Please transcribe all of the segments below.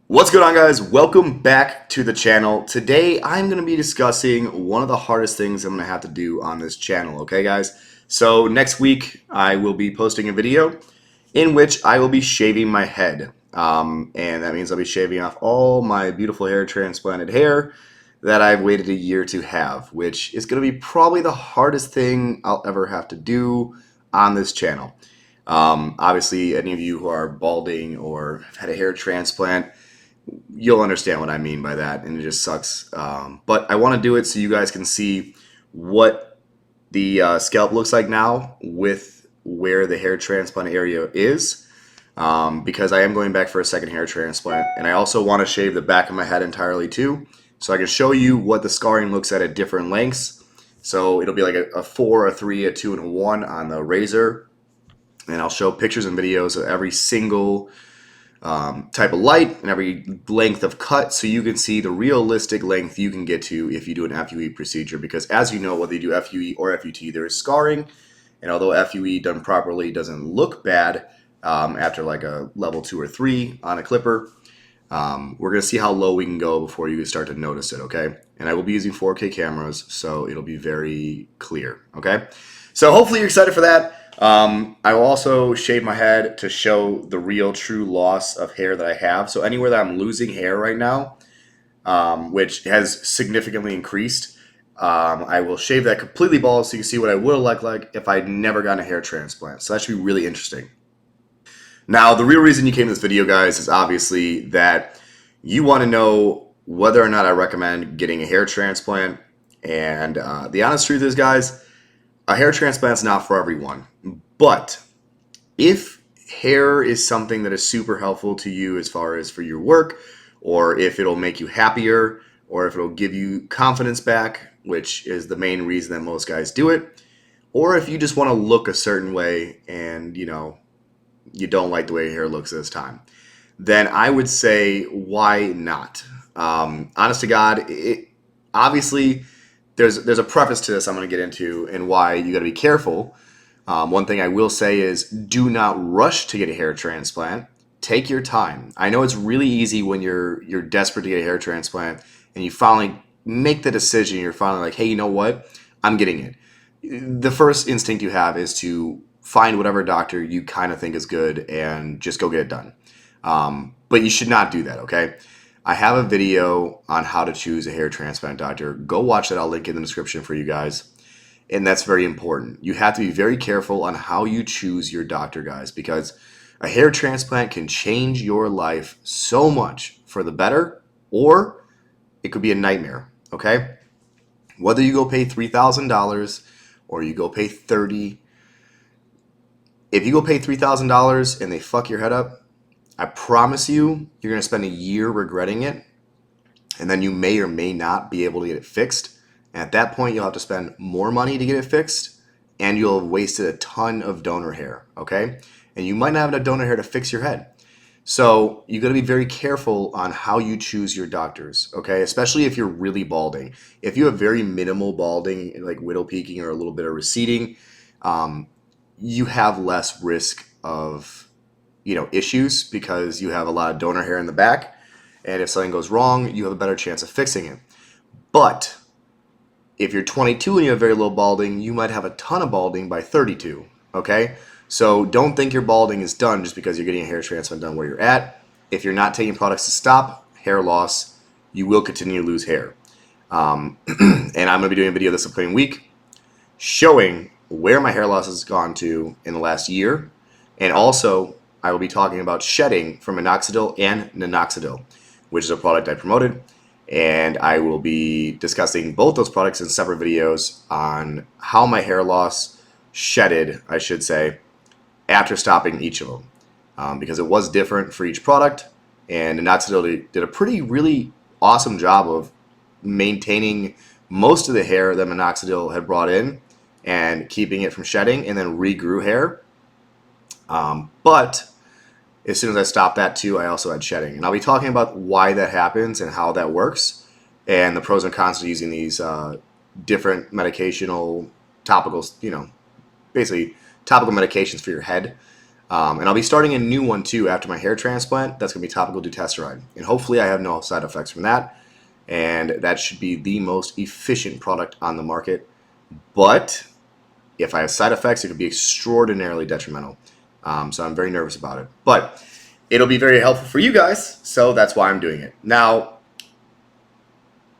What's going on, guys? Welcome back to the channel. Today I'm going to be discussing one of the hardest things I'm going to have to do on this channel, okay guys? So next week I will be posting a video in which I will be shaving my head. And that means I'll be shaving off all my beautiful hair transplanted hair that I've waited a year to have, which is going to be probably the hardest thing I'll ever have to do on this channel. Obviously, any of you who are balding or have had a hair transplant, you'll understand what I mean by that, and it just sucks. But I want to do it so you guys can see what the scalp looks like now with where the hair transplant area is, because I am going back for a second hair transplant, and I also want to shave the back of my head entirely too, so I can show you what the scarring looks at different lengths. So it'll be like a 4, a 3, a 2, and a 1 on the razor, and I'll show pictures and videos of every single type of light and every length of cut, so you can see the realistic length you can get to if you do an FUE procedure. Because as you know, whether you do FUE or FUT, there is scarring, and although FUE done properly doesn't look bad after like a level 2 or 3 on a clipper, we're going to see how low we can go before you start to notice it, okay? And I will be using 4K cameras, so it'll be very clear, okay? So hopefully you're excited for that. I will also shave my head to show the real true loss of hair that I have. So anywhere that I'm losing hair right now, which has significantly increased, I will shave that completely bald so you can see what I would look like if I'd never gotten a hair transplant. So that should be really interesting. Now, the real reason you came to this video, guys, is obviously that you want to know whether or not I recommend getting a hair transplant. And the honest truth is, guys, a hair transplant is not for everyone. But if hair is something that is super helpful to you as far as for your work, or if it'll make you happier, or if it'll give you confidence back, which is the main reason that most guys do it, or if you just want to look a certain way and, you don't like the way your hair looks this time, then I would say, why not? Honest to God, obviously there's a preface to this I'm going to get into and why you got to be careful. One thing I will say is, do not rush to get a hair transplant. Take your time. I know it's really easy when you're desperate to get a hair transplant and you finally make the decision. You're finally like, hey, you know what? I'm getting it. The first instinct you have is to find whatever doctor you kind of think is good and just go get it done. But you should not do that, okay? I have a video on how to choose a hair transplant doctor. Go watch that. I'll link it in the description for you guys. And that's very important. You have to be very careful on how you choose your doctor, guys, because a hair transplant can change your life so much for the better, or it could be a nightmare, okay? Whether you go pay $3,000 or you go pay $30,000, if you go pay $3,000 and they fuck your head up, I promise you, you're going to spend a year regretting it, and then you may or may not be able to get it fixed. And at that point, you'll have to spend more money to get it fixed, and you'll have wasted a ton of donor hair, okay? And you might not have enough donor hair to fix your head. So you got to be very careful on how you choose your doctors, okay? Especially if you're really balding. If you have very minimal balding, like widow peaking or a little bit of receding, you have less risk of, issues because you have a lot of donor hair in the back. And if something goes wrong, you have a better chance of fixing it. But if you're 22 and you have very low balding, you might have a ton of balding by 32, okay? So don't think your balding is done just because you're getting a hair transplant done where you're at. If you're not taking products to stop hair loss, you will continue to lose hair. And I'm going to be doing a video this upcoming week showing where my hair loss has gone to in the last year. And also, I will be talking about shedding from minoxidil and minoxidil, which is a product I promoted. And I will be discussing both those products in separate videos on how my hair loss shedded, I should say, after stopping each of them. Because it was different for each product. And minoxidil did a really awesome job of maintaining most of the hair that minoxidil had brought in and keeping it from shedding, and then regrew hair. But as soon as I stopped that too, I also had shedding. And I'll be talking about why that happens and how that works, and the pros and cons of using these different medicational topicals, basically topical medications for your head. And I'll be starting a new one too after my hair transplant. That's going to be topical dutasteride. And hopefully I have no side effects from that. And that should be the most efficient product on the market. But if I have side effects, it could be extraordinarily detrimental. So I'm very nervous about it. But it'll be very helpful for you guys. So that's why I'm doing it. Now,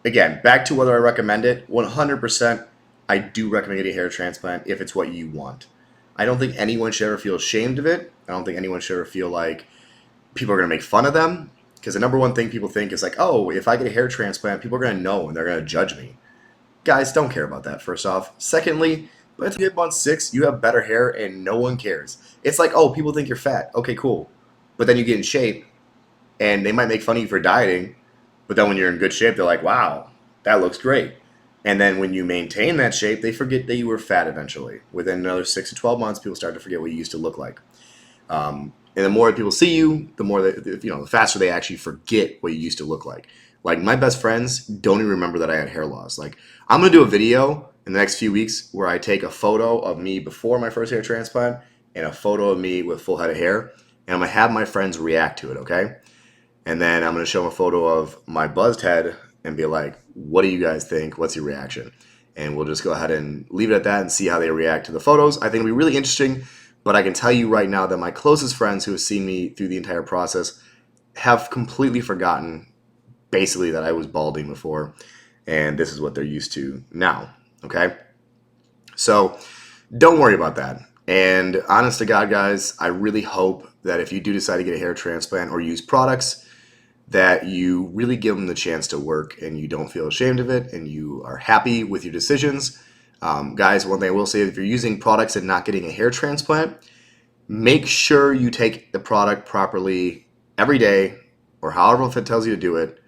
again, back to whether I recommend it. 100%, I do recommend getting a hair transplant if it's what you want. I don't think anyone should ever feel ashamed of it. I don't think anyone should ever feel like people are going to make fun of them. Because the number one thing people think is like, oh, if I get a hair transplant, people are going to know and they're going to judge me. Guys, don't care about that, first off. Secondly, by the time you hit month 6, you have better hair and no one cares. It's like, oh, people think you're fat. Okay, cool. But then you get in shape and they might make fun of you for dieting. But then when you're in good shape, they're like, wow, that looks great. And then when you maintain that shape, they forget that you were fat eventually. Within another 6 to 12 months, people start to forget what you used to look like. And the more people see you, the more the faster they actually forget what you used to look like. Like my best friends don't even remember that I had hair loss. Like I'm gonna do a video in the next few weeks where I take a photo of me before my first hair transplant and a photo of me with full head of hair, and I'm gonna have my friends react to it. Okay, and then I'm gonna show them a photo of my buzzed head and be like, what do you guys think? What's your reaction? And we'll just go ahead and leave it at that and see how they react to the photos. I think it'll be really interesting, but I can tell you right now that my closest friends who have seen me through the entire process have completely forgotten basically that I was balding before, and this is what they're used to now, okay? So don't worry about that. And honest to God, guys, I really hope that if you do decide to get a hair transplant or use products, that you really give them the chance to work and you don't feel ashamed of it and you are happy with your decisions. Guys, one thing I will say, if you're using products and not getting a hair transplant, make sure you take the product properly every day or however it tells you to do it.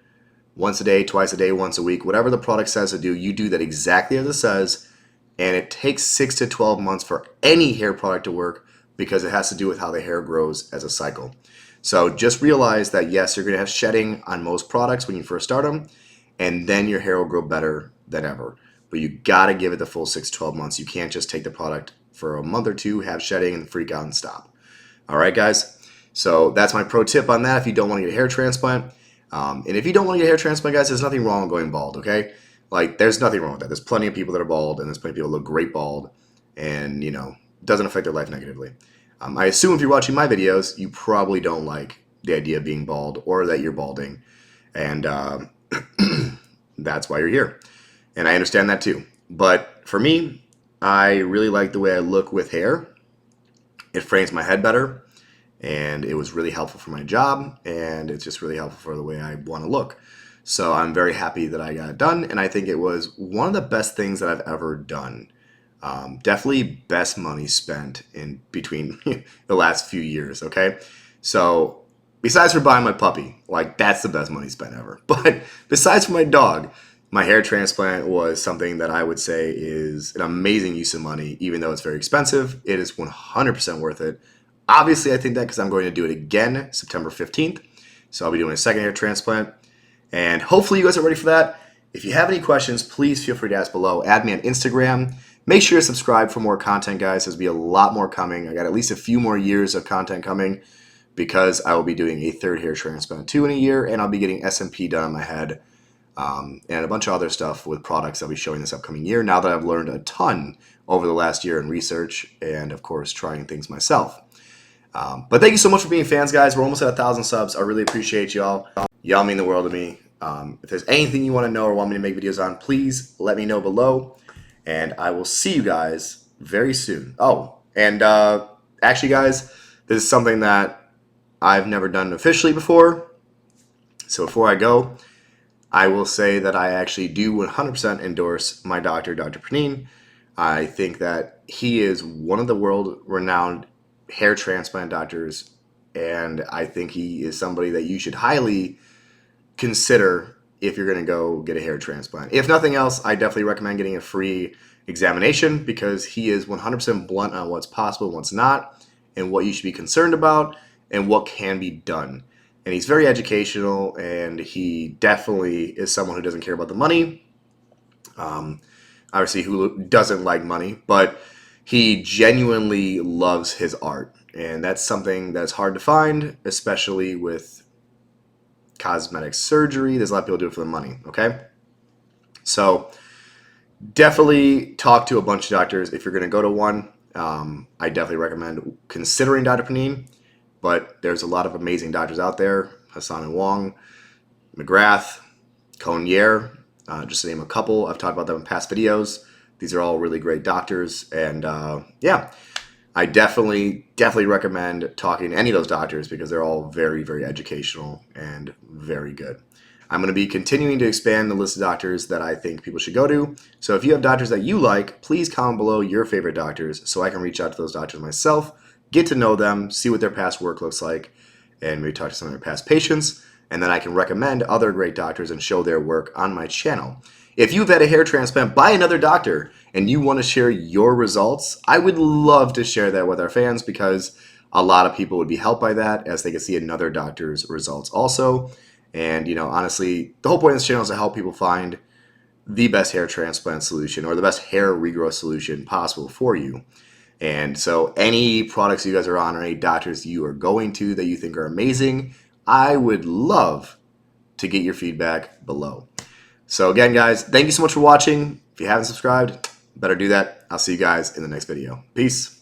Once a day, twice a day, once a week, whatever the product says to do, you do that exactly as it says. And it takes 6 to 12 months for any hair product to work because it has to do with how the hair grows as a cycle. So just realize that yes, you're going to have shedding on most products when you first start them, and then your hair will grow better than ever. But you got to give it the full 6 to 12 months. You can't just take the product for a month or two, have shedding, and freak out and stop. All right, guys? So that's my pro tip on that if you don't want to get a hair transplant. And if you don't want to get a hair transplant, guys, there's nothing wrong with going bald, okay? Like, there's nothing wrong with that. There's plenty of people that are bald, and there's plenty of people that look great bald, and, it doesn't affect their life negatively. I assume if you're watching my videos, you probably don't like the idea of being bald or that you're balding, and that's why you're here. And I understand that too. But for me, I really like the way I look with hair. It frames my head better, and it was really helpful for my job, and it's just really helpful for the way I want to look. So I'm very happy that I got it done, and I think it was one of the best things that I've ever done. Definitely best money spent in between the last few years, okay? So besides for buying my puppy, like that's the best money spent ever. But besides for my dog, my hair transplant was something that I would say is an amazing use of money, even though it's very expensive. It is 100% worth it. Obviously, I think that because I'm going to do it again September 15th. So I'll be doing a second hair transplant. And hopefully you guys are ready for that. If you have any questions, please feel free to ask below. Add me on Instagram. Make sure to subscribe for more content, guys. There's going to be a lot more coming. I got at least a few more years of content coming because I will be doing a third hair transplant too in a year, and I'll be getting SMP done on my head and a bunch of other stuff with products I'll be showing this upcoming year now that I've learned a ton over the last year in research and, of course, trying things myself. But thank you so much for being fans, guys. We're almost at 1,000 subs. I really appreciate y'all. Y'all mean the world to me. If there's anything you want to know or want me to make videos on, please let me know below. And I will see you guys very soon. Oh, and actually, guys, this is something that I've never done officially before. So before I go, I will say that I actually do 100% endorse my doctor, Dr. Panine. I think that he is one of the world-renowned hair transplant doctors, and I think he is somebody that you should highly consider if you're going to go get a hair transplant. If nothing else, I definitely recommend getting a free examination because he is 100% blunt on what's possible and what's not, and what you should be concerned about, and what can be done. And he's very educational, and he definitely is someone who doesn't care about the money. Obviously, who doesn't like money, but he genuinely loves his art. And that's something that's hard to find, especially with cosmetic surgery. There's a lot of people do it for the money, okay? So definitely talk to a bunch of doctors if you're going to go to one. I definitely recommend considering Dr. Panine, but there's a lot of amazing doctors out there. Hassan and Wong, McGrath, Conier, just to name a couple. I've talked about them in past videos. These are all really great doctors, and yeah, I definitely recommend talking to any of those doctors because they're all very, very educational and very good. I'm going to be continuing to expand the list of doctors that I think people should go to. So if you have doctors that you like, please comment below your favorite doctors so I can reach out to those doctors myself, get to know them, see what their past work looks like, and maybe talk to some of their past patients, and then I can recommend other great doctors and show their work on my channel. If you've had a hair transplant by another doctor and you want to share your results, I would love to share that with our fans because a lot of people would be helped by that as they can see another doctor's results also. And, you know, honestly, the whole point of this channel is to help people find the best hair transplant solution or the best hair regrowth solution possible for you. And so any products you guys are on or any doctors you are going to that you think are amazing, I would love to get your feedback below. So again, guys, thank you so much for watching. If you haven't subscribed, better do that. I'll see you guys in the next video. Peace.